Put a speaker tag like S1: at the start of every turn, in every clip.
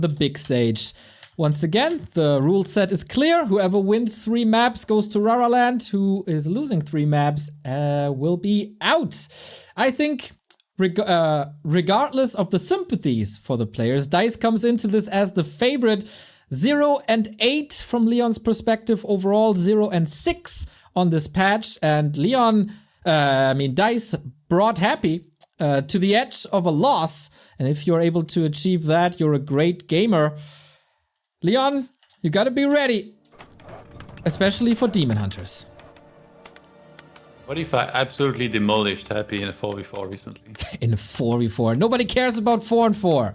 S1: the big stage. Once again, the rule set is clear. Whoever wins 3 maps goes to Raraland. Who is losing 3 maps will be out. I think regardless of the sympathies for the players, Dise comes into this as the favorite. 0 and 8 from Leon's perspective. Overall 0 and 6 on this patch. And Dise brought Happy to the edge of a loss. And if you're able to achieve that, you're a great gamer. Leon, you gotta be ready. Especially for Demon Hunters.
S2: What if I absolutely demolished Happy in a 4v4 recently?
S1: In a 4v4. Nobody cares about 4 and 4.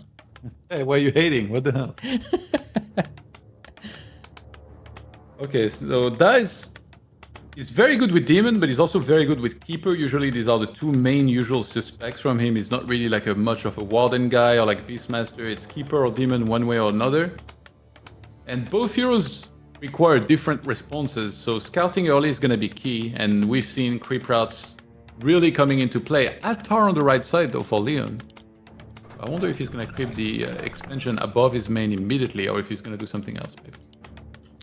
S2: Hey, why are you hating? What the hell? Okay, so Dise is very good with Demon, but he's also very good with Keeper. Usually these are the 2 main usual suspects from him. He's not really like much of a Warden guy or like Beastmaster. It's Keeper or Demon one way or another. And both heroes require different responses, so scouting early is going to be key, and we've seen creep routes really coming into play. Altar on the right side though for Leon. I wonder if he's going to creep the expansion above his main immediately, or if he's going to do something else maybe.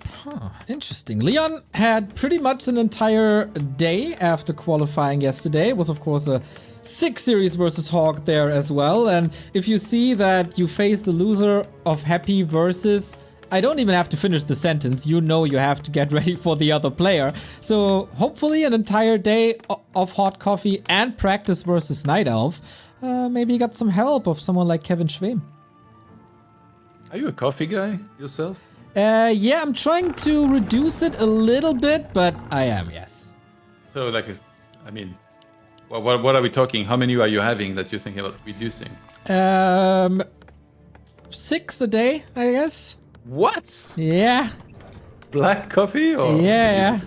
S1: Huh, interesting. Leon had pretty much an entire day after qualifying yesterday. It was of course a 6 series versus Hawk there as well, and if you see that you face the loser of Happy versus... I don't even have to finish the sentence, you know you have to get ready for the other player. So hopefully an entire day of hot coffee and practice versus Night Elf. Maybe you got some help of someone like Kevin Schwem.
S2: Are you a coffee guy yourself?
S1: Yeah, I'm trying to reduce it a little bit, but I am, yes.
S2: So like, what are we talking? How many are you having that you're thinking about reducing?
S1: 6 a day, I guess.
S2: What?
S1: Yeah.
S2: Black coffee? Or
S1: yeah.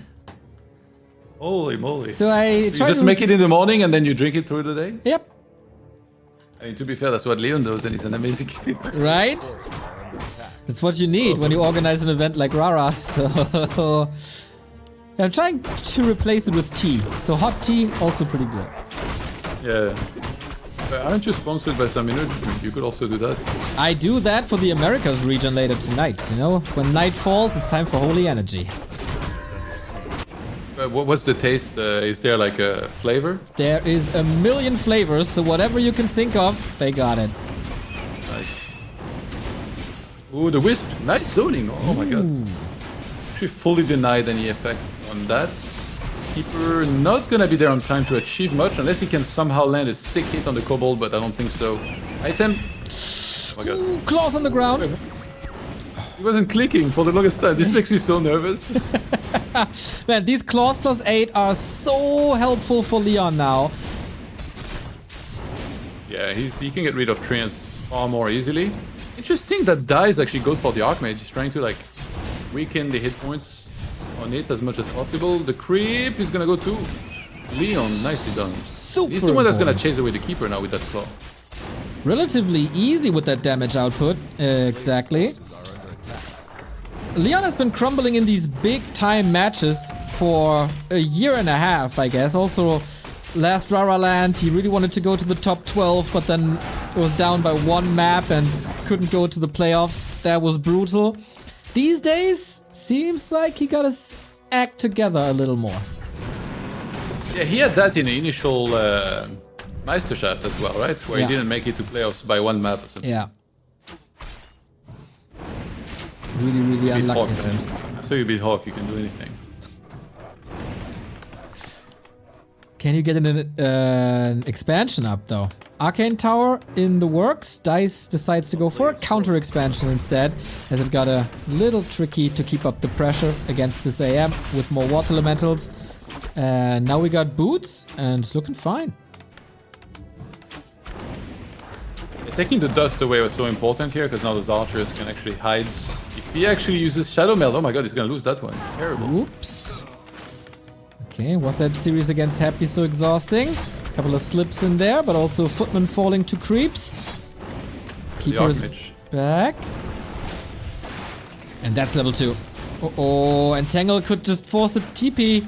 S2: Holy moly.
S1: So you
S2: just make it in the morning and then you drink it through the day?
S1: Yep.
S2: I mean, to be fair, that's what Leon does, and he's an amazing keeper.
S1: Right? That's what you need when you organize an event like Rara. So I'm trying to replace it with tea. So hot tea, also pretty good.
S2: Yeah. Aren't you sponsored by some energy? You could also do that.
S1: I do that for the Americas region later tonight. You know, when night falls, it's time for holy energy.
S2: What's the taste? Is there like a flavor?
S1: There is a million flavors, so whatever you can think of, they got it.
S2: Nice. Ooh, the Wisp. Nice zoning. Oh my god. She fully denied any effect on that. Keeper not gonna be there on time to achieve much unless he can somehow land a sick hit on the Kobold, but I don't think so. Item. Oh my god.
S1: Ooh, claws on the ground.
S2: He wasn't clicking for the longest time. This makes me so nervous.
S1: Man, these claws +8 are so helpful for Leon now.
S2: Yeah, he can get rid of treants far more easily. Interesting that Dise actually goes for the Archmage. He's trying to like weaken the hit points on it as much as possible. The creep is gonna go to Leon. Nicely done.
S1: Super.
S2: He's the one that's gonna chase away the Keeper now with that claw.
S1: Relatively easy with that damage output. Exactly. Leon has been crumbling in these big time matches for a year and a half, I guess. Also, last Raraland, he really wanted to go to the top 12, but then was down by 1 map and couldn't go to the playoffs. That was brutal. These days, seems like he got his act together a little more.
S2: Yeah, he had that in the initial Meisterschaft as well, right? Where he didn't make it to playoffs by 1 map or something.
S1: Yeah. Really unlucky.
S2: So you beat Hawk, you can do anything.
S1: Can you get an expansion up though? Arcane Tower in the works. Dise decides to go for a counter expansion instead, as it got a little tricky to keep up the pressure against this AM with more water elementals. And now we got boots, and it's looking fine.
S2: Taking the dust away was so important here, because now those archers can actually hide. If he actually uses Shadow Meld, oh my god, he's gonna lose that one. Terrible.
S1: Oops. Okay, was that series against Happy so exhausting? A couple of slips in there, but also Footman falling to creeps. Keeper's back. And that's level 2. Uh-oh, and Tangle could just force the TP.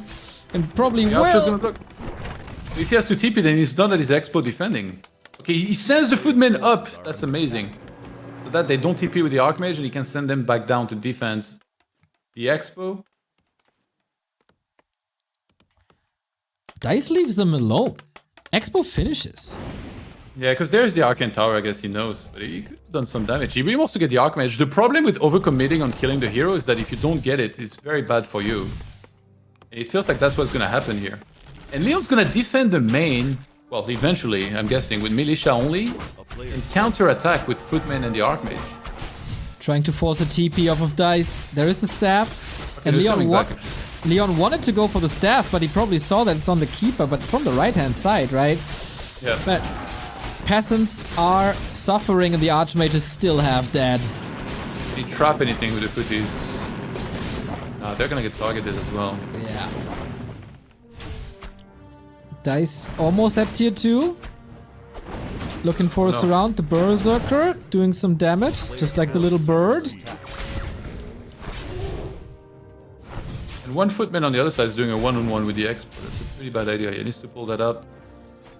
S1: And probably will.
S2: If he has to TP, then he's done at his expo defending. Okay, he sends the Footman up. That's amazing. so that they don't TP with the Archmage and he can send them back down to defense the Expo.
S1: Dise leaves them alone. Expo finishes.
S2: Yeah, because there's the Arcane Tower, I guess he knows, but he could have done some damage. He really wants to get the Archmage. The problem with overcommitting on killing the hero is that if you don't get it, it's very bad for you. And it feels like that's what's going to happen here. And Leon's going to defend the main, well, eventually, I'm guessing, with Militia only, and counter-attack with Footman and the Archmage.
S1: Trying to force a TP off of Dise. There is the staff.
S2: Okay,
S1: And
S2: Leon
S1: Leon wanted to go for the staff, but he probably saw that it's on the Keeper, but from the right-hand side, right?
S2: Yeah.
S1: But peasants are suffering and the Archmage is still half dead.
S2: Did he trap anything with the Footies? No, they're going to get targeted as well.
S1: Yeah. Dise almost at tier 2. Looking for a surround. The Berserker doing some damage, just like the little bird.
S2: And one Footman on the other side is doing a one-on-one with the Expo. That's a pretty bad idea. He needs to pull that up.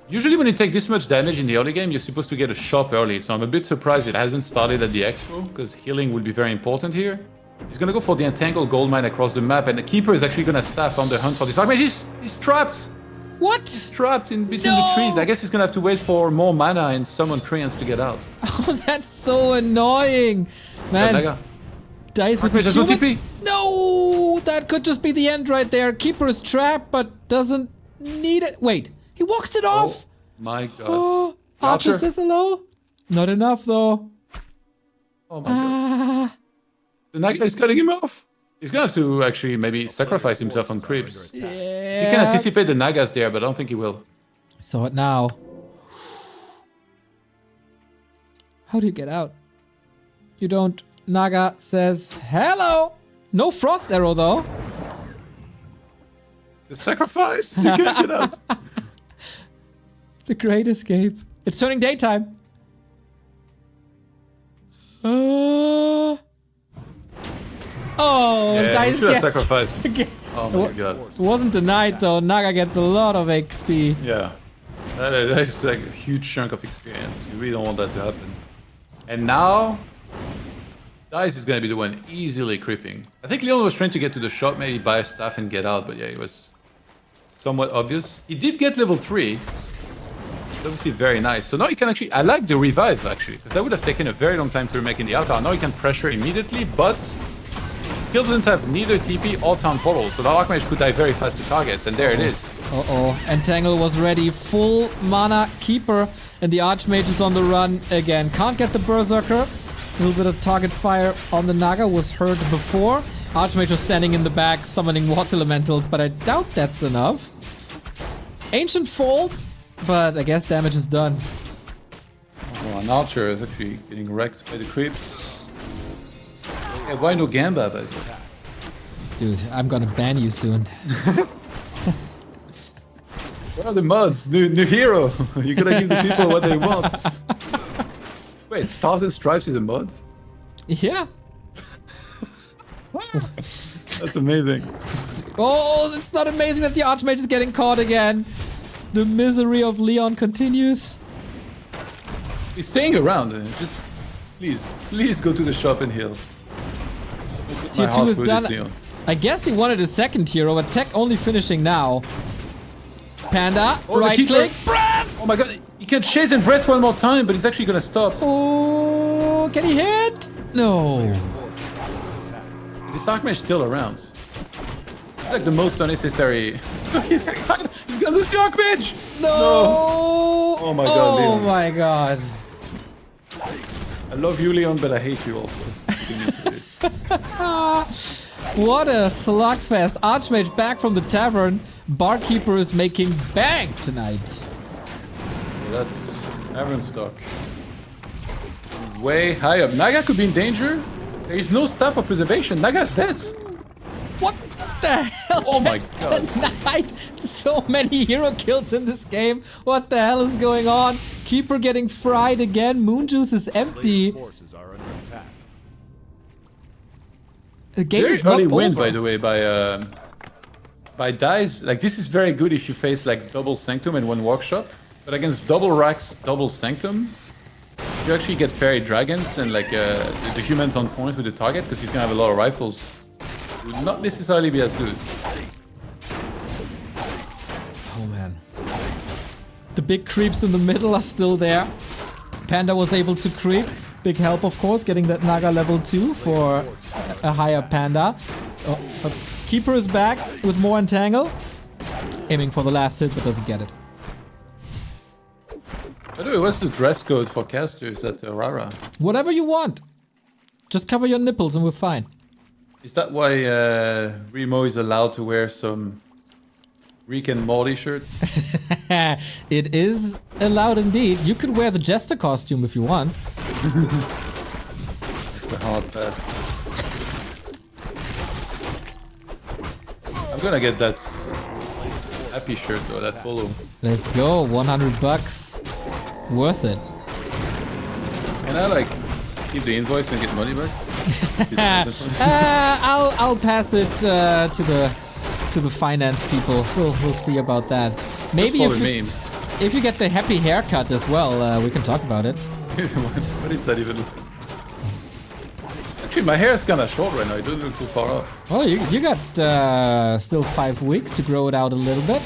S2: Usually when you take this much damage in the early game, you're supposed to get a shop early. So I'm a bit surprised it hasn't started at the Expo, because healing will be very important here. He's going to go for the Entangled Goldmine across the map, and the Keeper is actually going to staff on the hunt for this Archmage. He's trapped!
S1: What?
S2: He's trapped in between the trees. I guess he's going to have to wait for more mana and summon treants to get out.
S1: Oh, that's so annoying. Man, Dise with the
S2: There's no
S1: human.
S2: TP.
S1: No, that could just be the end right there. Keeper is trapped, but doesn't need it. Wait, he walks it off.
S2: Oh my god.
S1: Oh, Archer says hello. Not enough though.
S2: Oh my god. The Naga is cutting him off. He's gonna have to actually maybe sacrifice himself on creeps.
S1: Yeah.
S2: He can anticipate the Nagas there, but I don't think he will.
S1: So what now? How do you get out? You don't. Naga says hello. No frost arrow though.
S2: The sacrifice. You can't get out.
S1: The great escape. It's turning daytime. Oh,
S2: Yeah,
S1: Dise
S2: should have
S1: gets.
S2: sacrificed. Oh my god.
S1: It wasn't denied though. Naga gets a lot of XP.
S2: Yeah. That's like a huge chunk of experience. You really don't want that to happen. And now, Dise is going to be the one easily creeping. I think Leon was trying to get to the shop, maybe buy a staff and get out, but yeah, it was somewhat obvious. He did get level 3. It's obviously very nice. So now he can actually, I like the revive actually, because that would have taken a very long time to remake in the altar. Now he can pressure immediately, but still doesn't have neither TP or Town Portal, so the Archmage could die very fast to targets, and there it is.
S1: Uh-oh. Entangle was ready. Full mana Keeper, and the Archmage is on the run again. Can't get the Berserker. A little bit of target fire on the Naga was heard before. Archmage was standing in the back, summoning Water Elementals, but I doubt that's enough. Ancient falls, but I guess damage is done.
S2: Well, an Archer is actually getting wrecked by the creeps. Yeah, why no Gamba, but...
S1: Dude, I'm gonna ban you soon.
S2: What are the mods? New hero! You gotta give the people what they want. Wait, Stars and Stripes is a mod?
S1: Yeah.
S2: That's amazing.
S1: Oh, it's not amazing that the Archmage is getting caught again. The misery of Leon continues.
S2: He's staying around. Just please go to the shop and heal.
S1: Tier 2 is done. I guess he wanted a second hero, but tech only finishing now. Panda, right click, breath!
S2: Oh my god, he can chase and breath one more time, but he's actually gonna stop.
S1: Oh, can he hit? No.
S2: This Archmage is still around. It's like the most unnecessary. He's gonna lose the Archmage!
S1: No!
S2: Oh my god,
S1: Oh
S2: Leon.
S1: my god.
S2: I love you, Leon, but I hate you also.
S1: What a slugfest. Archmage back from the tavern. Barkeeper is making bank tonight.
S2: Yeah, that's Aaron stock. Way high up. Naga could be in danger. There is no staff of preservation. Naga's dead.
S1: What the hell?
S2: Oh my
S1: gets
S2: god.
S1: Denied? So many hero kills in this game. What the hell is going on? Keeper getting fried again. Moon juice is empty. The game
S2: Very
S1: is not
S2: early win,
S1: over.
S2: by the way, by Dise. Like, this is very good if you face like double Sanctum and one Workshop. But against double Racks, double Sanctum, you actually get fairy dragons and like the humans on point with the target, because he's gonna have a lot of rifles, would not necessarily be as good.
S1: Oh man. The big creeps in the middle are still there. Panda was able to creep. Big help, of course, getting that Naga level 2 for a higher Panda. Oh, but Keeper is back with more Entangle. Aiming for the last hit, but doesn't get it.
S2: By the way, what's the dress code for casters at Rara?
S1: Whatever you want. Just cover your nipples and we're fine.
S2: Is that why Remo is allowed to wear some Rick and Morty shirt?
S1: It is allowed indeed. You could wear the Jester costume if you want.
S2: It's a hard pass. I'm gonna get that happy shirt or that polo.
S1: Let's go. $100. Worth it.
S2: Can I like keep the invoice and get money back?
S1: I'll pass it to the finance people. We'll see about that. Maybe if you get the happy haircut as well, we can talk about it.
S2: What is that even? Actually, my hair is kind of short right now. It doesn't look too far off.
S1: Well, you got still 5 weeks to grow it out a little bit.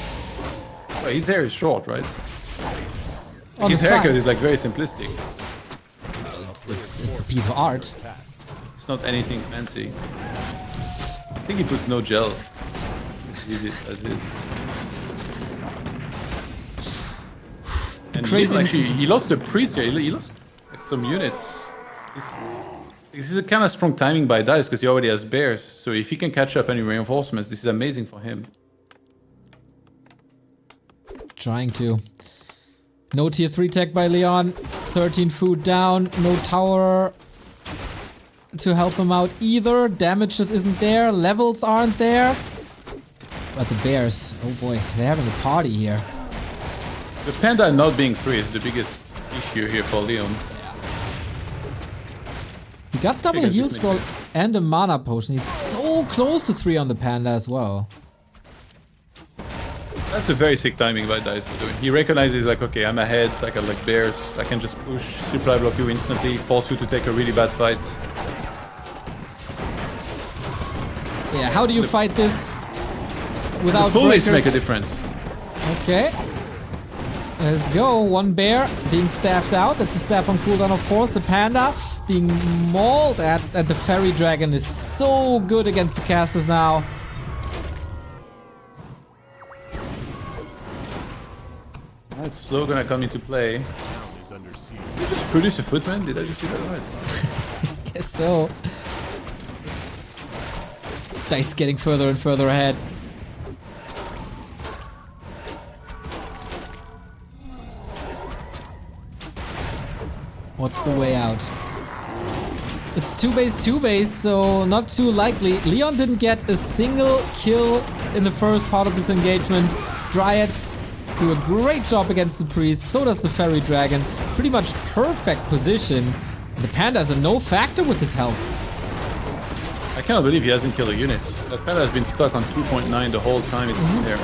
S2: Well, his hair is short, right?
S1: On
S2: His
S1: the
S2: haircut
S1: side.
S2: is like very simplistic.
S1: It's a piece of art.
S2: It's not anything fancy. I think he puts no gel. Leave it as is. And
S1: Crazy.
S2: actually, he lost the priest here. He lost like some units. This is a kind of strong timing by Dise because he already has bears. So if he can catch up any reinforcements, this is amazing for him.
S1: Trying to. No tier 3 tech by Leon. 13 food down. No tower to help him out either. Damage just isn't there. Levels aren't there. But the bears, oh boy, they're having a party here.
S2: The panda not being free is the biggest issue here for Leon.
S1: He got double
S2: Figures
S1: heal
S2: this
S1: scroll
S2: makes
S1: and a mana potion. He's so close to 3 on the panda as well.
S2: That's a very sick timing by Dise for doing. He recognizes like, okay, I'm ahead. I got like bears. I can just push, supply block you instantly, force you to take a really bad fight.
S1: Yeah, how do you fight this without
S2: Pulleys
S1: breakers?
S2: make a difference.
S1: Okay. Let's go. One bear being staffed out. That's the staff on cooldown, of course. The panda being mauled at. And the fairy dragon is so good against the casters now.
S2: That's slow gonna come into play. Did you just produce a footman? Did I just see that right?
S1: Guess so. Dise getting further and further ahead. What's the way out? It's 2 base, so not too likely. Leon didn't get a single kill in the first part of this engagement. Dryads do a great job against the priest, so does the fairy dragon. Pretty much perfect position. The panda is a no factor with his health.
S2: I cannot believe he hasn't killed a unit. That panda has been stuck on 2.9 the whole time it's been there.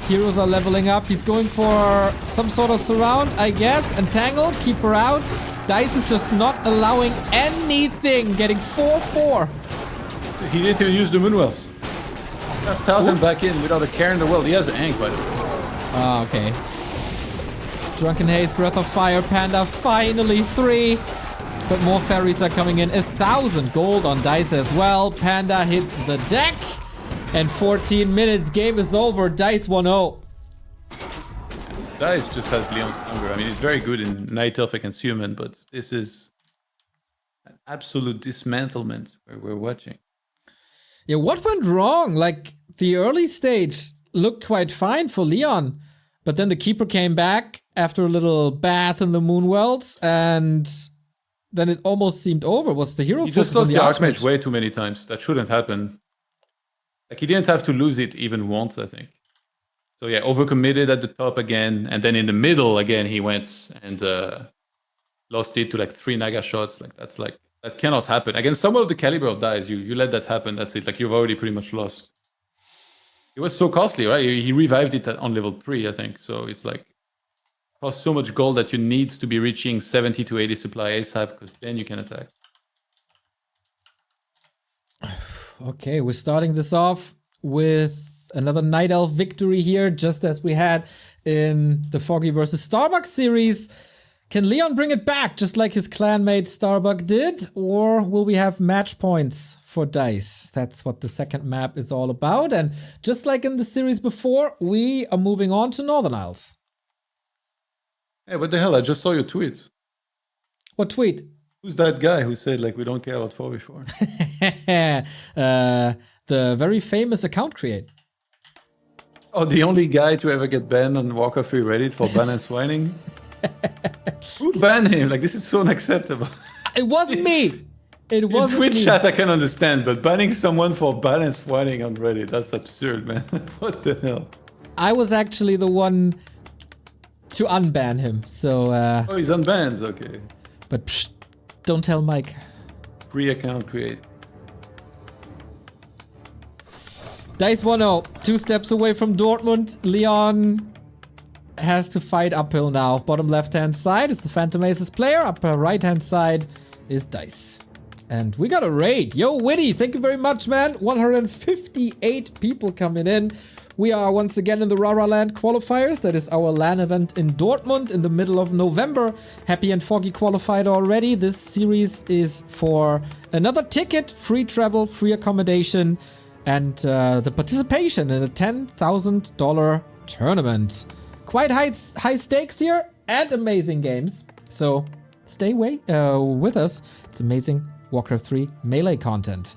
S1: Heroes are leveling up. He's going for some sort of surround, I guess. Entangle, keep her out. Dise is just not allowing anything. Getting 4-4.
S2: He didn't even use the Moonwells. 5,000
S1: Oops.
S2: back in without a care in the world. He has an Ankh, by the way.
S1: Ah, okay. Drunken Haze, Breath of Fire, Panda, finally 3. But more fairies are coming in. 1,000 gold on Dise as well. Panda hits the deck. And 14 minutes, game is over. Dise 1-0.
S2: Dise just has Leon's number. I mean, he's very good in Night Elf against Human, but this is an absolute dismantlement where we're watching.
S1: Yeah, what went wrong? Like, the early stage looked quite fine for Leon. But then the Keeper came back after a little bath in the Moonwells, and then it almost seemed over. Was the hero
S2: He just
S1: focus on
S2: lost
S1: the
S2: the Archmage way too many times. That shouldn't happen. Like, he didn't have to lose it even once, I think. So yeah, overcommitted at the top again, and then in the middle again he went and lost it to like 3 Naga shots. Like that cannot happen against someone of the caliber of Dise. You let that happen. That's it. Like, you've already pretty much lost. It was so costly, right? He revived it on level 3, I think. So it's like cost so much gold that you need to be reaching 70 to 80 supply ASAP, because then you can attack.
S1: Okay, we're starting this off with another Night Elf victory here, just as we had in the Foggy versus Starbuck series. Can Leon bring it back, just like his clanmate Starbuck did? Or will we have match points for Dise? That's what the second map is all about. And just like in the series before, we are moving on to Northern Isles.
S2: Hey, what the hell? I just saw your tweet.
S1: What tweet?
S2: Who's that guy who said, like, we don't care about 4v4?
S1: The very famous account create.
S2: Oh, the only guy to ever get banned on Warcraft 3 Reddit for ban and swining? Who banned him? Like, this is so unacceptable.
S1: It wasn't me. It wasn't
S2: in Twitch
S1: me.
S2: chat, I can understand, but banning someone for ban and swining on Reddit, that's absurd, man. What the hell?
S1: I was actually the one to unban him, so...
S2: Oh, he's unbanned, okay.
S1: But psh, don't tell Mike.
S2: Free account create.
S1: Dise 1-0, 2 steps away from Dortmund. Leon has to fight uphill now. Bottom left-hand side is the Phantom Aces player. Upper right-hand side is Dise. And we got a raid. Yo, Witty, thank you very much, man. 158 people coming in. We are once again in the Rara Land qualifiers. That is our LAN event in Dortmund in the middle of November. Happy and Foggy qualified already. This series is for another ticket, free travel, free accommodation, and the participation in a $10,000 tournament. Quite high stakes here and amazing games. So stay with us. It's amazing Warcraft 3 melee content.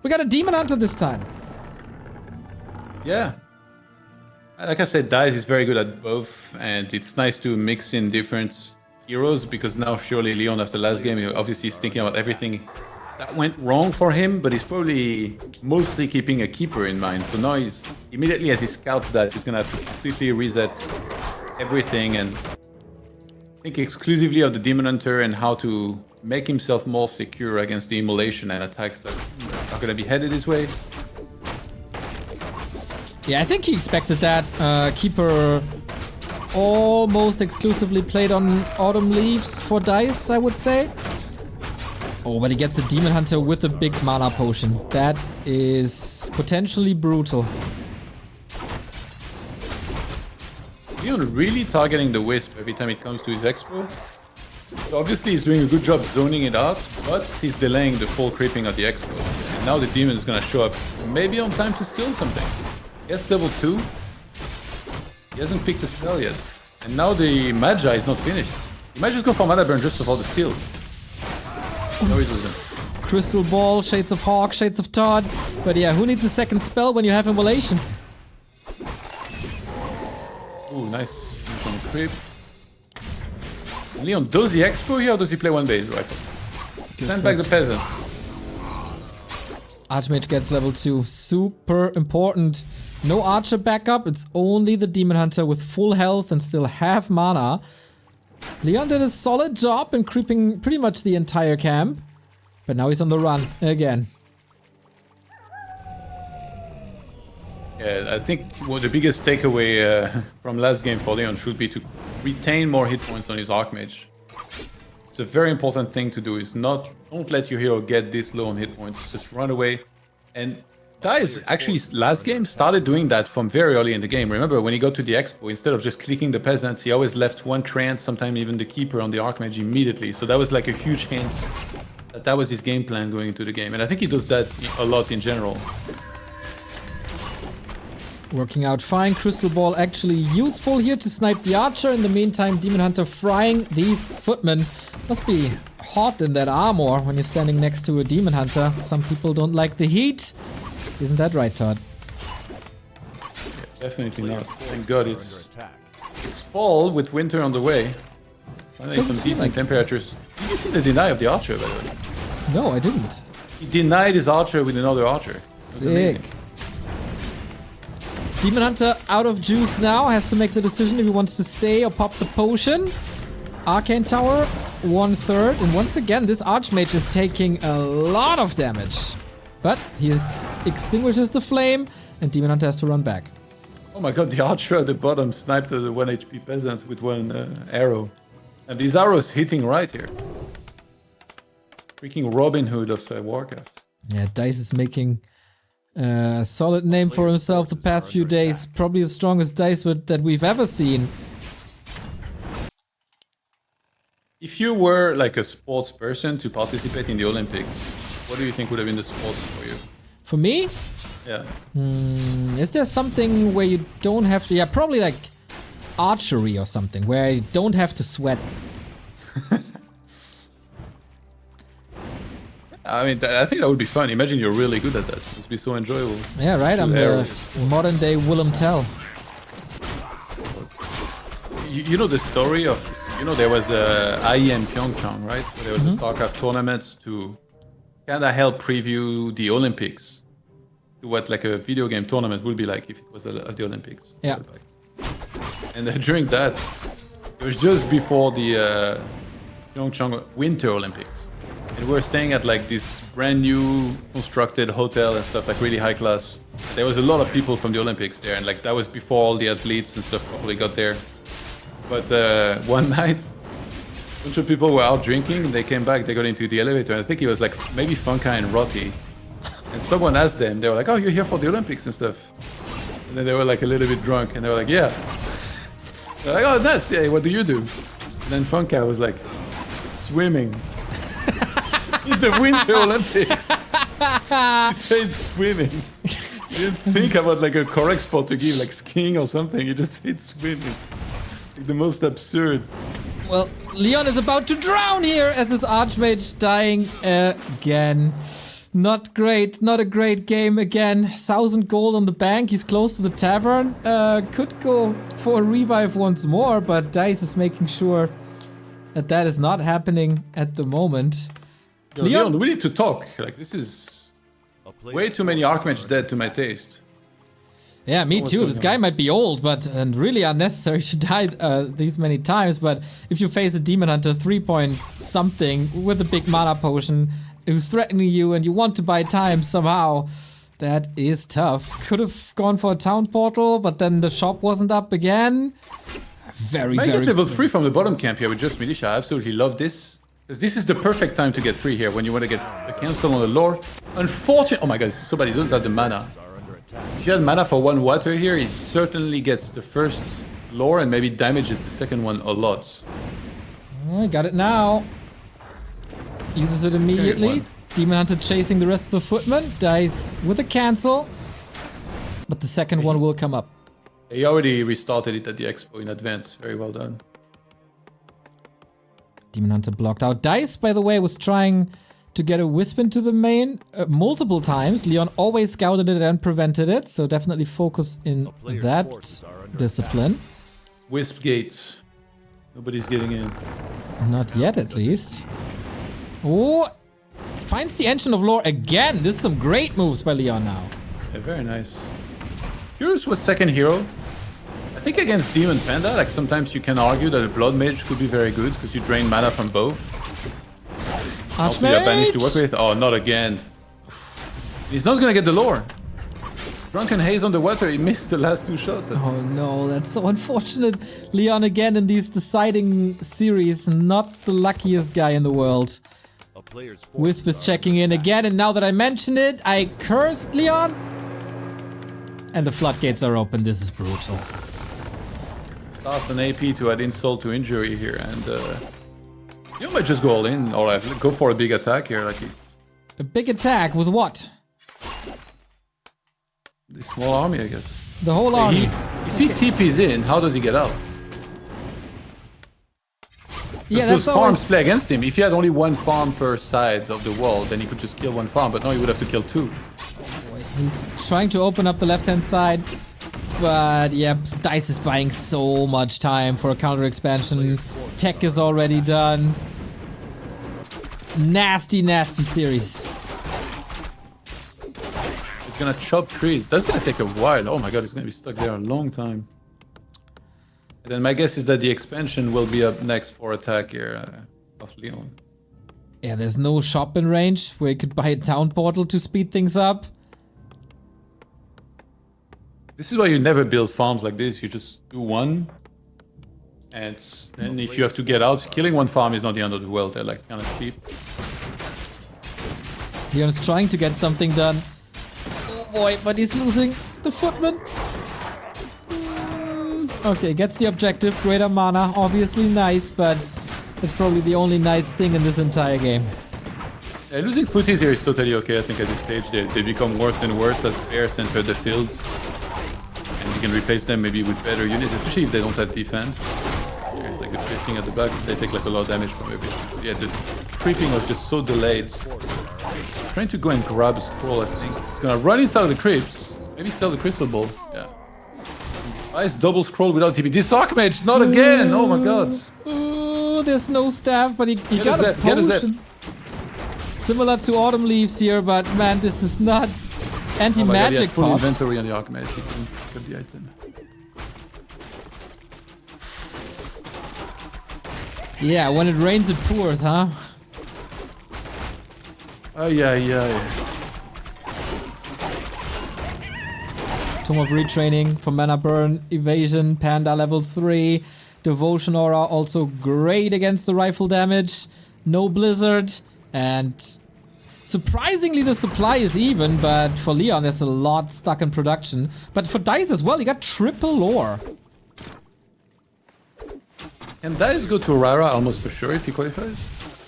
S1: We got a Demon Hunter this time.
S2: Yeah. Like I said, Dise is very good at both, and it's nice to mix in different heroes, because now surely Leon, after last game, obviously is thinking about everything that went wrong for him, but he's probably mostly keeping a keeper in mind. So now he's immediately, as he scouts that, he's gonna have to completely reset everything and think exclusively of the Demon Hunter and how to make himself more secure against the immolation and attacks that are gonna be headed his way.
S1: Yeah, I think he expected that. Keeper almost exclusively played on Autumn Leaves for Dise, I would say. Oh, but he gets the Demon Hunter with a big mana potion. That is potentially brutal.
S2: Leon really targeting the Wisp every time it comes to his expo. So obviously he's doing a good job zoning it out, but he's delaying the full creeping of the expo. And now the demon is gonna show up maybe on time to steal something. Gets level 2. He hasn't picked a spell yet. And now the Magi is not finished. He might just go for Mana Burn just for the steal. No, he doesn't.
S1: Crystal Ball, Shades of Hawk, Shades of Todd. But yeah, who needs a second spell when you have Immolation?
S2: Ooh, nice. Some creep. Leon, does he expo here or does he play one base rifle? Send back the peasants.
S1: Archmage gets level 2. Super important. No Archer backup. It's only the Demon Hunter with full health and still half mana. Leon did a solid job in creeping pretty much the entire camp. But now he's on the run again.
S2: Yeah, I think the biggest takeaway from last game for Leon should be to retain more hit points on his Archmage. It's a very important thing to do. Is don't let your hero get this low on hit points. Just run away. And Dise actually last game started doing that from very early in the game. Remember when he got to the expo, instead of just clicking the peasants, he always left one trance, sometimes even the keeper on the Archmage immediately. So that was like a huge hint that was his game plan going into the game. And I think he does that a lot in general.
S1: Working out fine. Crystal Ball actually useful here to snipe the Archer. In the meantime, Demon Hunter frying these footmen. Must be hot in that armor when you're standing next to a Demon Hunter. Some people don't like the heat. Isn't that right, Todd?
S2: Definitely not. Thank God it's fall with winter on the way. Finally some decent temperatures. Did you see the deny of the Archer, by the way?
S1: No, I didn't.
S2: He denied his Archer with another Archer.
S1: Sick. Demon Hunter out of juice now. Has to make the decision if he wants to stay or pop the potion. Arcane Tower, 1/3. And once again, this Archmage is taking a lot of damage. But he extinguishes the flame and Demon Hunter has to run back.
S2: Oh my god, the archer at the bottom sniped the 1 HP peasant with one arrow. And these arrows hitting right here. Freaking Robin Hood of Warcraft.
S1: Yeah, Dise is making a solid name for himself the past few days. Probably the strongest Dise that we've ever seen.
S2: If you were like a sports person to participate in the Olympics, what do you think would have been the sports for you?
S1: For me?
S2: Yeah.
S1: Is there something where you don't have to... Yeah, probably like archery or something, where you don't have to sweat.
S2: I mean, I think that would be fun. Imagine you're really good at that. It would be so enjoyable.
S1: Yeah, right? I'm the modern day Willem Tell.
S2: You know the story of... You know, there was a IEM Pyeongchang, right? So there was a StarCraft tournament to kind of help preview the Olympics. To what like a video game tournament would be like if it was at the Olympics.
S1: Yeah.
S2: And during that, it was just before the Pyeongchang Winter Olympics. And we were staying at like this brand new constructed hotel and stuff, like really high class. There was a lot of people from the Olympics there, and like that was before all the athletes and stuff probably got there. But one night, a bunch of people were out drinking, and they came back, they got into the elevator, and I think it was like maybe Funka and Rotti. And someone asked them, they were like, oh, you're here for the Olympics and stuff. And then they were like a little bit drunk, and they were like, yeah. They're like, oh, nice, yeah, what do you do? And then Funka was like, swimming. In the Winter Olympics. He said swimming. He didn't think about like a correct sport to give, like skiing or something. He just said swimming. Like the most absurd.
S1: Well, Leon is about to drown here as his Archmage dying again. Not great, not a great game again. 1,000 gold on the bank, he's close to the tavern. Could go for a revive once more, but Dise is making sure that is not happening at the moment.
S2: Leon, we need to talk. Like, this is way too many Archmages dead to my taste.
S1: Yeah, me too. This guy might be old, and really unnecessary to die these many times. But if you face a Demon Hunter 3 something with a big mana potion who's threatening you and you want to buy time somehow, that is tough. Could have gone for a town portal, but then the shop wasn't up again. Very,
S2: Might
S1: very...
S2: get level 3 from the bottom camp here with just militia. I absolutely love this. Because this is the perfect time to get 3 here when you want to get a cancel on the lore. Unfortunately, oh my god, somebody doesn't have the mana. If you had mana for 1 water here, he certainly gets the first lore and maybe damages the second one a lot.
S1: Oh, got it now. Uses it immediately. Demon Hunter chasing the rest of the footmen. Dies with a cancel. But the second one will come up.
S2: He already restarted it at the expo in advance. Very well done.
S1: Demon Hunter blocked out. Dise, by the way, was trying to get a Wisp into the main multiple times. Leon always scouted it and prevented it, so definitely focus in that discipline.
S2: Wisp gates. Nobody's getting in.
S1: Not yet, at least. Oh, finds the Engine of Lore again. This is some great moves by Leon now.
S2: Yeah, very nice. Curious what second hero. I think against Demon Panda, like sometimes you can argue that a Blood Mage could be very good because you drain mana from both.
S1: Archmage!
S2: To work with. Oh, not again. He's not gonna get the lore. Drunken Haze on the water, he missed the last 2 shots.
S1: Oh no, that's so unfortunate. Leon again in these deciding series, not the luckiest guy in the world. Wisp is checking in again, and now that I mention it, I cursed Leon. And the floodgates are open, this is brutal.
S2: Start an AP to add insult to injury here, and you might just go all in, or like, go for a big attack here. Like it's
S1: a big attack with what?
S2: The small army, I guess.
S1: The whole army.
S2: If he TPs in, how does he get out?
S1: Yeah,
S2: those
S1: that's
S2: farms play against him. If he had only 1 farm per side of the wall, then he could just kill 1 farm. But no, he would have to kill 2.
S1: He's trying to open up the left-hand side. But yeah, Dise is buying so much time for a counter expansion. Tech is already done. Nasty, nasty series.
S2: He's gonna chop trees. That's gonna take a while. Oh my god, he's gonna be stuck there a long time. And then my guess is that the expansion will be up next for attack here of Leon.
S1: Yeah, there's no shop in range where you could buy a town portal to speed things up.
S2: This is why you never build farms like this. You just do one. And if you have to get out, killing one farm is not the end of the world. They're like kind of cheap.
S1: Leon's trying to get something done. Oh boy, but he's losing the footman. Okay, gets the objective. Greater mana, obviously nice, but it's probably the only nice thing in this entire game.
S2: Yeah, losing footies here is totally okay. I think at this stage they become worse and worse as bears enter the field. And you can replace them maybe with better units, especially if they don't have defense. There's like the tracing at the back, so they take like a lot of damage from everything. Yeah, the creeping was just so delayed. Trying to go and grab a scroll, I think. He's gonna run inside of the creeps. Maybe sell the crystal ball. Yeah. Nice double scroll without TP. This Archmage, not again! Oh my god.
S1: Ooh, there's no staff, but he got a potion. Similar to Autumn Leaves here, but man, this is nuts. Anti-magic
S2: full inventory on the Archmage. He can get the item.
S1: Yeah, when it rains, it pours, huh?
S2: Oh, yeah.
S1: Tome of Retraining for Mana Burn, Evasion, Panda level 3. Devotion Aura also great against the rifle damage. No Blizzard. And surprisingly the supply is even, but for Leon there's a lot stuck in production. But for Dise as well, he got triple lore.
S2: Can Dise go to Rara almost for sure if he qualifies?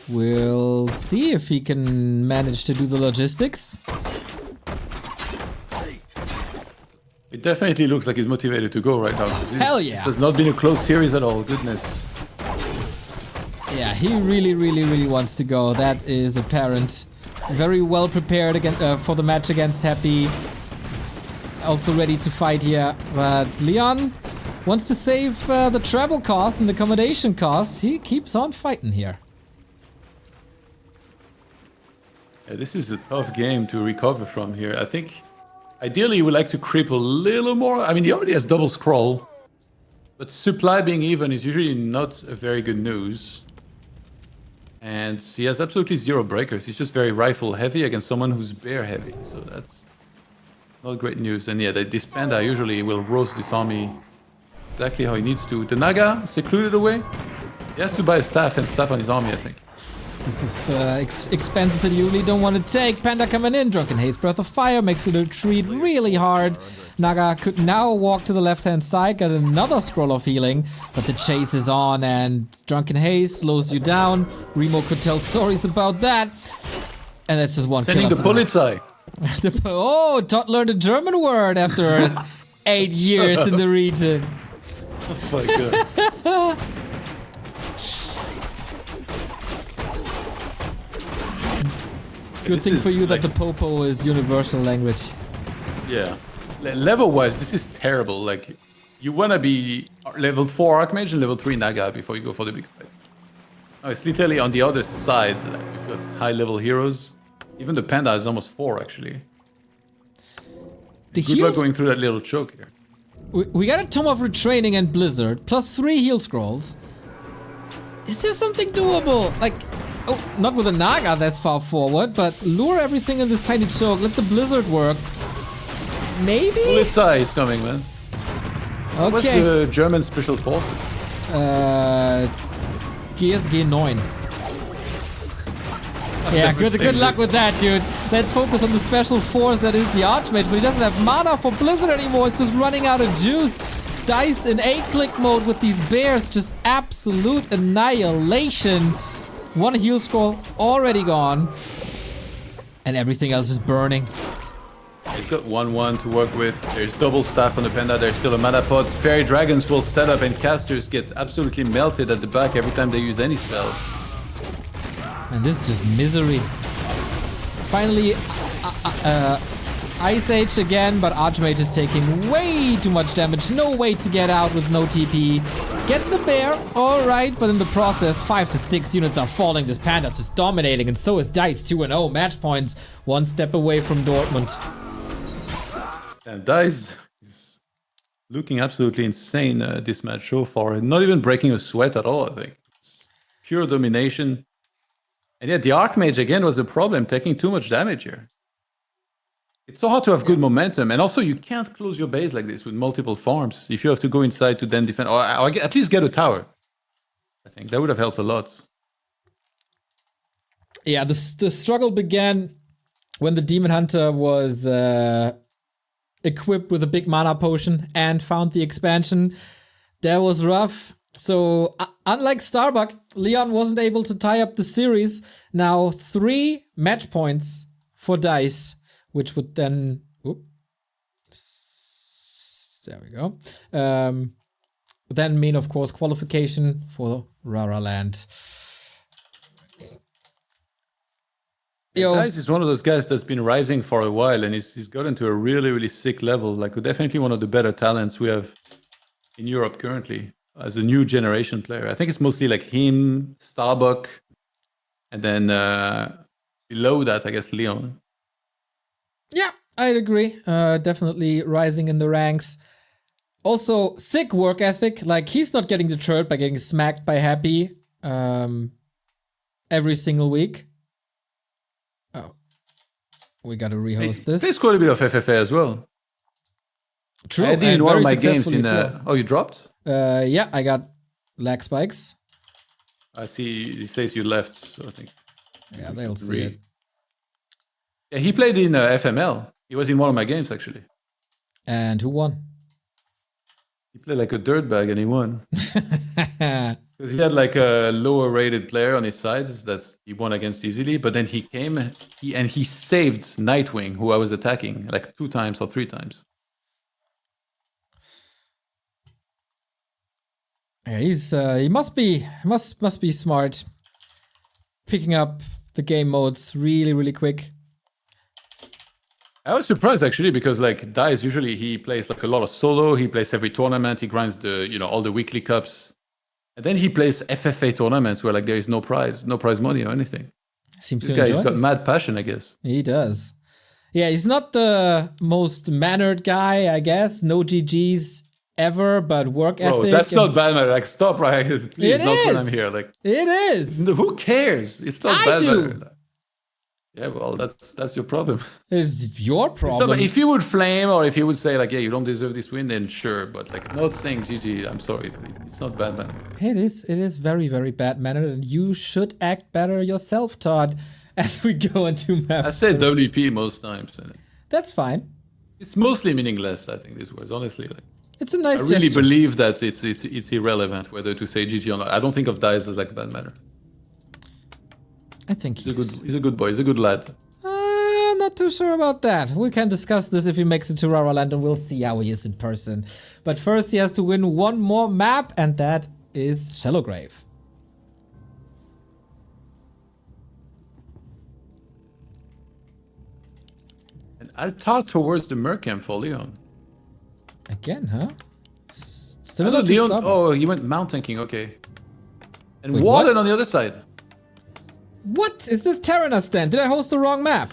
S1: We'll see if he can manage to do the logistics.
S2: It definitely looks like he's motivated to go right now.
S1: Hell yeah!
S2: This has not been a close series at all, goodness.
S1: Yeah, he really wants to go. That is apparent. Very well prepared for the match against Happy. Also ready to fight here. But Leon wants to save the travel cost and the accommodation cost. He keeps on fighting here.
S2: Yeah, this is a tough game to recover from here. I think ideally he would like to creep a little more. I mean, he already has double scroll. But supply being even is usually not a very good news. And he has absolutely zero breakers. He's just very rifle heavy against someone who's bear heavy. So that's not great news. And yeah, this Panda usually will roast this army exactly how he needs to. The Naga secluded away. He has to buy a staff and staff on his army, I think.
S1: This is expenses that you really don't want to take. Panda coming in. Drunken Haze, Breath of Fire makes it retreat really hard. Naga could now walk to the left-hand side, got another scroll of healing, but the chase is on and Drunken Haze slows you down. Remo could tell stories about that. And that's just one
S2: Sending
S1: kill.
S2: the Polizei.
S1: Oh, Todd learned a German word after 8 years in the region.
S2: Oh my god.
S1: Good thing for you that the Popo is universal language.
S2: Yeah. Level-wise, this is terrible. Like, you want to be level 4 Archmage and level 3 Naga before you go for the big fight. No, it's literally on the other side. Like, you've got high-level heroes. Even the Panda is almost 4, actually. Good luck going through that little choke here.
S1: We got a Tome of Retraining and Blizzard, plus 3 heal scrolls. Is there something doable? Like, oh, not with a Naga that's far forward, but lure everything in this tiny choke, let the Blizzard work. Maybe?
S2: Polizei is coming, man.
S1: Okay.
S2: What's the German Special Forces?
S1: GSG 9. Yeah, good luck with that, dude. Let's focus on the special force that is the Archmage, but he doesn't have mana for Blizzard anymore. It's just running out of juice. Dise in 8-click mode with these bears, just absolute annihilation. One heal scroll already gone. And everything else is burning.
S2: He's got 1-1 to work with. There's double staff on the Panda. There's still a mana pot. Fairy Dragons will set up and casters get absolutely melted at the back every time they use any spell.
S1: And this is just misery. Finally, Ice Age again, but Archmage is taking way too much damage. No way to get out with no TP. Gets a bear, alright, but in the process, 5 to 6 units are falling. This Panda's just dominating, and so is Dise 2-0. Match points, 1 step away from Dortmund.
S2: And Dise is looking absolutely insane this match so far. Not even breaking a sweat at all, I think. It's pure domination. And yet the Archmage again was a problem, taking too much damage here. It's so hard to have good momentum, and also you can't close your base like this with multiple farms. If you have to go inside to then defend, or at least get a tower, I think that would have helped a lot.
S1: Yeah, the struggle began when the Demon Hunter was equipped with a big mana potion and found the expansion. That was rough. So unlike Starbuck, Leon wasn't able to tie up the series. Now 3 match points for Dise, which would then, there we go. Then mean, of course, qualification for Rara Land.
S2: Dise is one of those guys that's been rising for a while, and he's gotten to a really, really sick level. Like, definitely one of the better talents we have in Europe currently as a new generation player. I think it's mostly like him, Starbuck, and then below that, I guess, Leon.
S1: Yeah, I'd agree. Definitely rising in the ranks. Also, sick work ethic. Like, he's not getting deterred by getting smacked by Happy every single week. Oh, we gotta rehost this.
S2: There's quite a bit of FFA as well.
S1: True.
S2: I did in one of my games in. Oh, you dropped?
S1: Yeah, I got lag spikes.
S2: I see. It says you left, so I think.
S1: Yeah, they'll see it.
S2: Yeah, he played in FML. He was in one of my games actually.
S1: And who won?
S2: He played like a dirtbag and he won. Because he had like a lower rated player on his sides that he won against easily, but then he came and he saved Nightwing, who I was attacking like 2 times or 3 times.
S1: Yeah, he must be smart, picking up the game modes really, really quick.
S2: I was surprised actually because like Dise usually he plays like a lot of solo. He plays every tournament. He grinds all the weekly cups, and then he plays FFA tournaments where like there is no prize money or anything.
S1: Seems
S2: this guy's got mad passion, I guess.
S1: He does. Yeah, he's not the most mannered guy, I guess. No GGs ever, but work ethic.
S2: Bro, that's not bad matter. Like, stop, right? Please, not when I'm here. Like,
S1: it is.
S2: Who cares? It's not bad matter. Yeah, well, that's your problem.
S1: It's your problem.
S2: If you would flame or if you would say like, yeah, you don't deserve this win, then sure. But like, not saying GG. I'm sorry, it's not bad manner.
S1: It is very, very bad mannered, and you should act better yourself, Todd. As we go into map.
S2: I said WP most times.
S1: That's fine.
S2: It's mostly meaningless. I think these words, honestly. Like,
S1: it's a nice.
S2: I really believe that it's irrelevant whether to say GG or not. I don't think of Dise as like bad manner.
S1: I think
S2: he's a good boy. He's a good lad.
S1: Not too sure about that. We can discuss this if he makes it to Rara Land, and we'll see how he is in person. But first, he has to win one more map, and that is Shallowgrave.
S2: And I thought towards the Mercamp for Leon.
S1: Again, huh? Similar to
S2: Leon.
S1: Starbuck.
S2: Oh, he went mount tanking. Okay. And
S1: wait,
S2: Walden
S1: what?
S2: on the other side.
S1: What is this Terranas stand? Did I host the wrong map?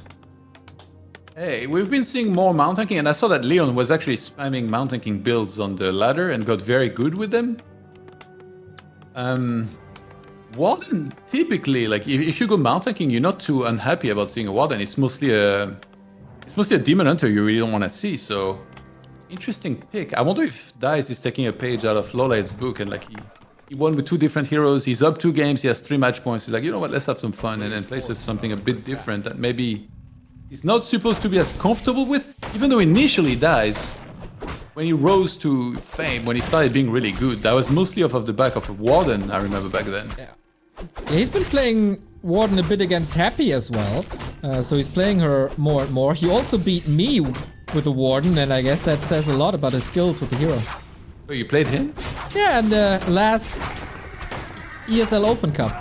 S2: Hey, we've been seeing more mount tanking, and I saw that Leon was actually spamming mount tanking builds on the ladder and got very good with them. Walden, typically, like if you go mount tanking, you're not too unhappy about seeing a Walden. It's mostly a Demon Hunter you really don't want to see. So, interesting pick. I wonder if Dise is taking a page out of Lolay's book and like he won with 2 different heroes. He's up 2 games. He has 3 match points. He's like, you know what? Let's have some fun, and then places something a bit different that maybe he's not supposed to be as comfortable with. Even though initially Dise, when he rose to fame, when he started being really good, that was mostly off of the back of a Warden. I remember back then.
S1: Yeah, he's been playing Warden a bit against Happy as well. So he's playing her more and more. He also beat me with the Warden, and I guess that says a lot about his skills with the hero.
S2: Oh, you played him?
S1: Yeah, in the last ESL Open Cup.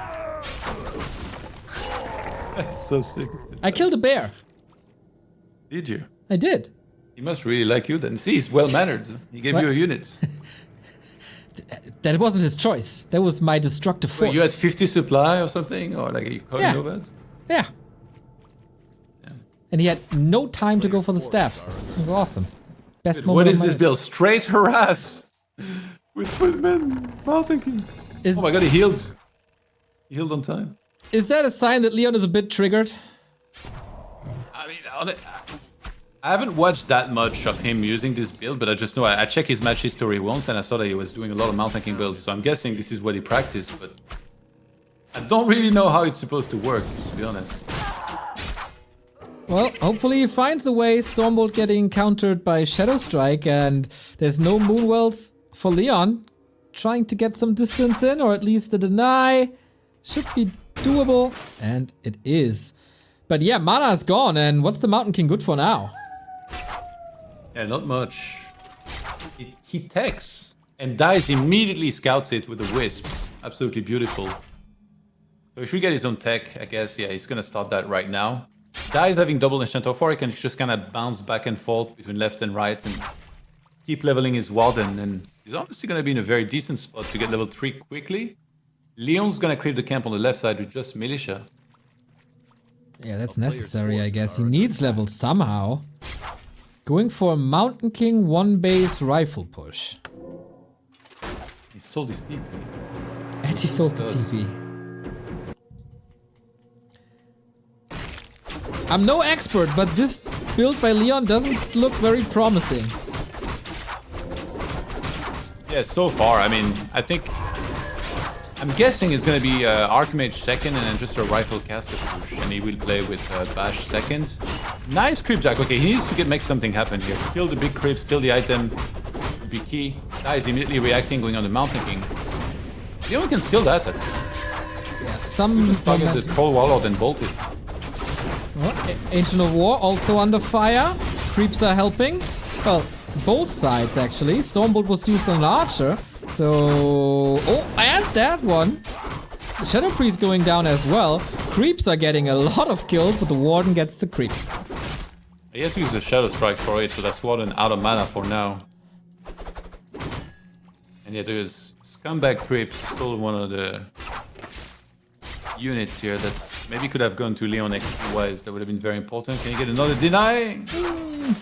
S2: That's so sick.
S1: I killed a bear.
S2: Did you?
S1: I did.
S2: He must really like you then. See, he's well-mannered. He gave you a unit.
S1: That wasn't his choice. That was my destructive force.
S2: Wait, you had 50 supply or something? Or like you couldn't know that?
S1: Yeah. And he had no time to go for the staff. It was awesome. Best moment.
S2: What is this build? Straight harass with footmen mounting. Oh my god, he healed. He healed on time.
S1: Is that a sign that Leon is a bit triggered?
S2: I mean, I haven't watched that much of him using this build, but I just know I checked his match history once and I saw that he was doing a lot of Mountain King builds, so I'm guessing this is what he practiced, but I don't really know how it's supposed to work, to be honest.
S1: Well, hopefully he finds a way. Stormbolt getting countered by Shadow Strike, and there's no Moonwells for Leon. Trying to get some distance in, or at least a deny. Should be doable, and it is. But yeah, mana is gone, and what's the Mountain King good for now?
S2: Yeah, not much. He techs, and Dise immediately scouts it with the wisps. Absolutely beautiful. So he should get his own tech, I guess. Yeah, he's gonna start that right now. Dise having double enchant of Warwick and just kind of bounce back and forth between left and right and keep leveling his Warden, and he's honestly gonna be in a very decent spot to get level 3 quickly. Leon's gonna creep the camp on the left side with just Militia.
S1: Yeah, that's necessary, I guess. He needs levels somehow. Going for a Mountain King 1 base rifle push.
S2: He sold his TP.
S1: And he sold the TP. I'm no expert, but this build by Leon doesn't look very promising.
S2: Yeah, so far, I mean, I'm guessing it's going to be Archmage second and then just a Rifle Caster push, and he will play with Bash second. Nice creep jack. Okay, he needs to make something happen here. Still the big creep, still the item would be key. Guy is immediately reacting, going on the Mountain King. Leon can steal that.
S1: Yeah, some
S2: just target the Troll Warlord and bolt it.
S1: Oh, Ancient of War also under fire. Creeps are helping. Well, both sides actually. Stormbolt was used on an archer. So... Oh, and that one. The Shadow Priest going down as well. Creeps are getting a lot of kills, but the Warden gets the creep.
S2: He has to use the Shadow Strike for it, so that's Warden out of mana for now. And yeah, there's Scumbag Creeps, still one of the units here that maybe could have gone to Leon XP wise. That would have been very important. Can you get another deny?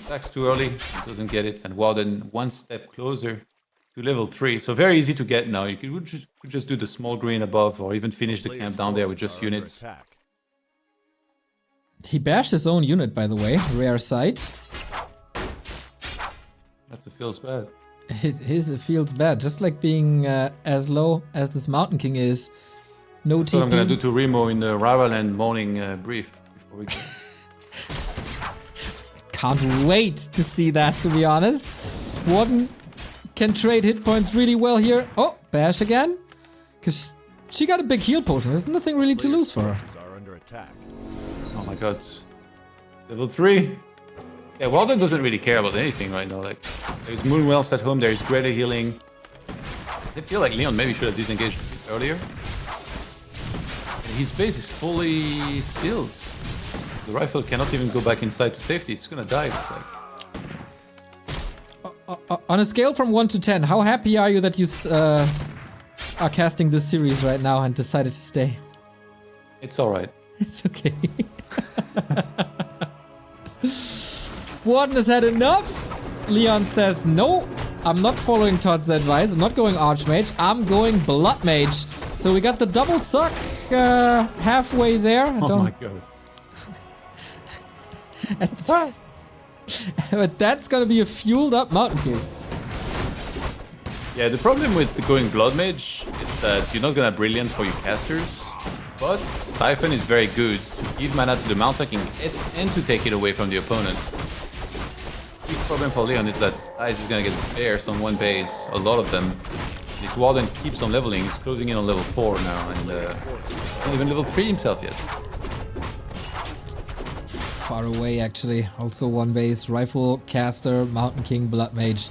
S2: Attacks too early. Doesn't get it. And Warden one step closer to level 3. So very easy to get now. You could just do the small green above or even finish the camp down there with just units.
S1: He bashed his own unit, by the way. Rare sight.
S2: That feels bad.
S1: It feels bad. Just like being as low as this Mountain King is. No TP.
S2: That's what I'm gonna do to Remo in the Ravaland morning brief before we go.
S1: Can't wait to see that, to be honest. Warden can trade hit points really well here. Oh, bash again. Because she got a big heal potion. There's nothing really to lose for her.
S2: Oh my god. Level 3. Yeah, Warden doesn't really care about anything right now. Like, there's Moonwells at home, there's greater healing. I feel like Leon maybe should have disengaged earlier. And his base is fully sealed. The rifle cannot even go back inside to safety. It's gonna die, it's like.
S1: On a scale from 1 to 10, how happy are you that you are casting this series right now and decided to stay?
S2: It's alright.
S1: It's okay. Warden has had enough. Leon says, no, I'm not following Todd's advice. I'm not going Archmage. I'm going Blood Mage. So we got the double suck halfway there.
S2: Oh my god.
S1: But that's gonna be a fueled up Mountain King.
S2: Yeah, the problem with going Blood Mage is that you're not gonna Brilliant for your casters, but Siphon is very good to give mana to the Mountain King and to take it away from the opponent. The problem for Leon is that Dise is gonna get bears on one base, a lot of them. His Warden keeps on leveling, he's closing in on level 4 now, and not even level 3 himself yet.
S1: Far away, actually. Also one base, Rifle Caster, Mountain King, Blood Mage.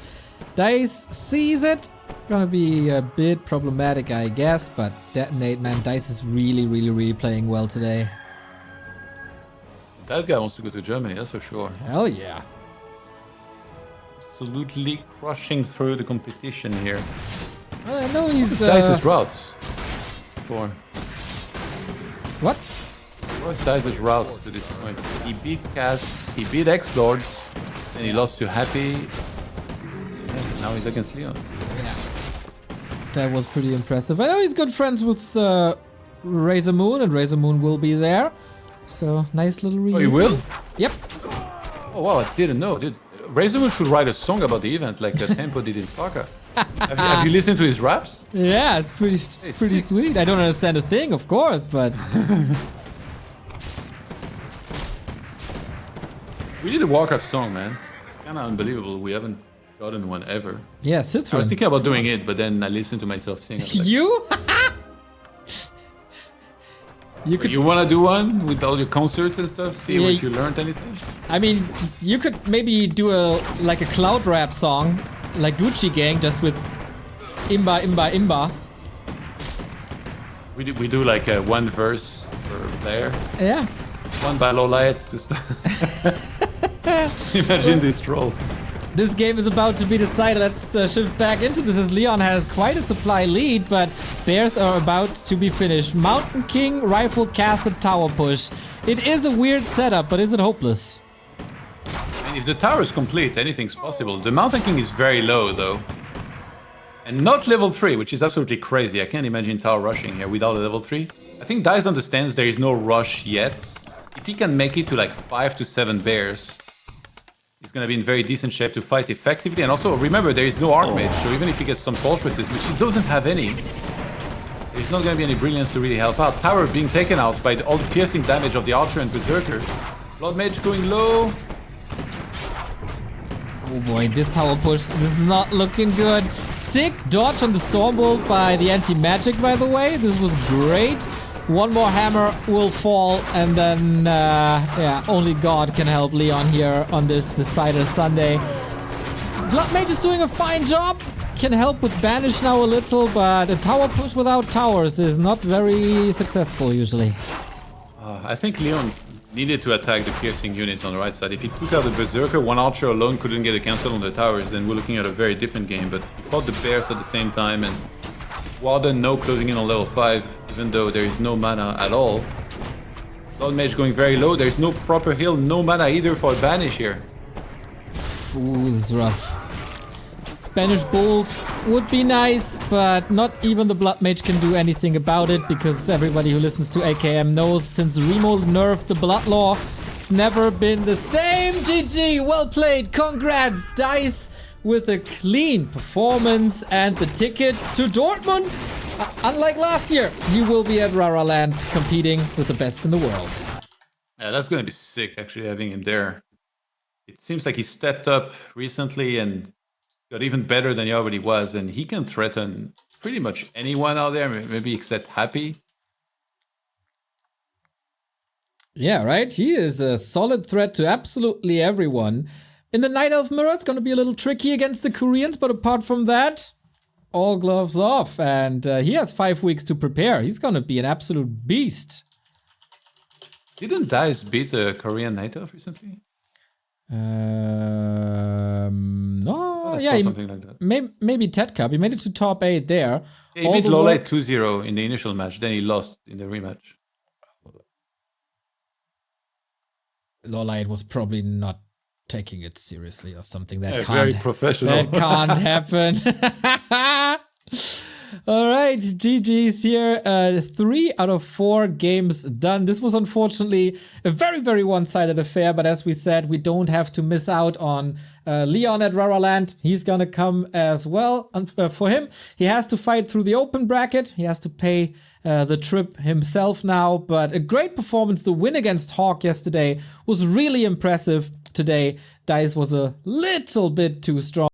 S1: Dise sees it. Gonna be a bit problematic, I guess, but Detonate, man. Dise is really playing well today.
S2: That guy wants to go to Germany, that's for sure.
S1: Hell yeah.
S2: Absolutely crushing through the competition here.
S1: I know he's...
S2: Dice's routes. For
S1: What?
S2: What's Dice's routes to this point? He beat Cass, he beat X-Lords, and he lost to Happy. Yeah, now he's against Leon.
S1: Yeah. That was pretty impressive. I know he's good friends with Razor Moon, and Razor Moon will be there. So, nice little reunion.
S2: Oh, he will?
S1: Yep.
S2: Oh wow, I didn't know, dude. Razorwood should write a song about the event like Tempo did in StarCraft. Have you listened to his raps?
S1: Yeah, it's pretty
S2: sick.
S1: sweet. I don't understand a thing, of course, but
S2: We did a Warcraft song, man. It's kind of unbelievable. We haven't gotten one ever.
S1: yeah,
S2: I was
S1: Sithrin.
S2: thinking about doing it, but then I listened to myself sing. I was like,
S1: You? You could.
S2: you want to do one with all your concerts and stuff? See
S1: Yeah,
S2: if you learned anything?
S1: I mean, you could maybe do a cloud rap song, like Gucci Gang, just with imba imba imba.
S2: We do like one verse per player.
S1: Yeah.
S2: One by low lights to start. Imagine this troll.
S1: This game is about to be decided. Let's shift back into this as Leon has quite a supply lead, but Bears are about to be finished. Mountain King, Rifle Casted, Tower Push. It is a weird setup, but is it hopeless?
S2: And if the tower is complete, anything's possible. The Mountain King is very low, though. And not level 3, which is absolutely crazy. I can't imagine tower rushing here without a level 3. I think Dise understands there is no rush yet. If he can make it to like 5 to 7 bears, he's going to be in very decent shape to fight effectively. And also, remember, there is no Archmage, so even if he gets some fortresses, which he doesn't have any, there's not going to be any brilliance to really help out. Tower being taken out by all the piercing damage of the Archer and Berserker. Blood Mage going low.
S1: Oh boy, this tower push, this is not looking good. Sick dodge on the Stormbolt by the anti-magic, by the way. This was great. One more hammer will fall, and then, yeah, only God can help Leon here on this Decider Sunday. Blood Mage is doing a fine job. Can help with Banish now a little, but a tower push without towers is not very successful usually.
S2: I think Leon needed to attack the piercing units on the right side. If he took out the Berserker, one Archer alone couldn't get a cancel on the towers, then we're looking at a very different game. But he fought the Bears at the same time, and Warden no closing in on level 5, even though there is no mana at all. Blood Mage going very low, there is no proper heal, no mana either for a Banish here.
S1: Ooh, this is rough. Banish Bolt would be nice, but not even the Blood Mage can do anything about it, because everybody who listens to AKM knows since Remo nerfed the Blood Law, it's never been the same. GG, well played, congrats, Dise with a clean performance and the ticket to Dortmund. Unlike last year, he will be at Rara Land competing with the best in the world.
S2: Yeah, that's going to be sick, actually, having him there. It seems like he stepped up recently and got even better than he already was, and he can threaten pretty much anyone out there, maybe except Happy.
S1: Yeah, right? He is a solid threat to absolutely everyone. In the Night Elf Mirror, it's going to be a little tricky against the Koreans, but apart from that, all gloves off. And he has 5 weeks to prepare. He's going to be an absolute beast.
S2: Didn't Dise beat a Korean Night Elf recently?
S1: No,
S2: I
S1: yeah,
S2: saw something like that.
S1: maybe Ted Cup. He made it to top 8 there.
S2: He beat Lolite 2-0 in the initial match, then he lost in the rematch.
S1: Lolite was probably not taking it seriously or something. That
S2: Yeah,
S1: can't.
S2: very professional.
S1: That can't happen. All right, GG's here. 3 out of 4 games done. This was unfortunately a very, very one-sided affair, but as we said, we don't have to miss out on Leon at Rara Land. He's gonna come as well. For him, he has to fight through the open bracket. He has to pay the trip himself now, but a great performance. The win against Hawk yesterday was really impressive. Today, Dise was a little bit too strong.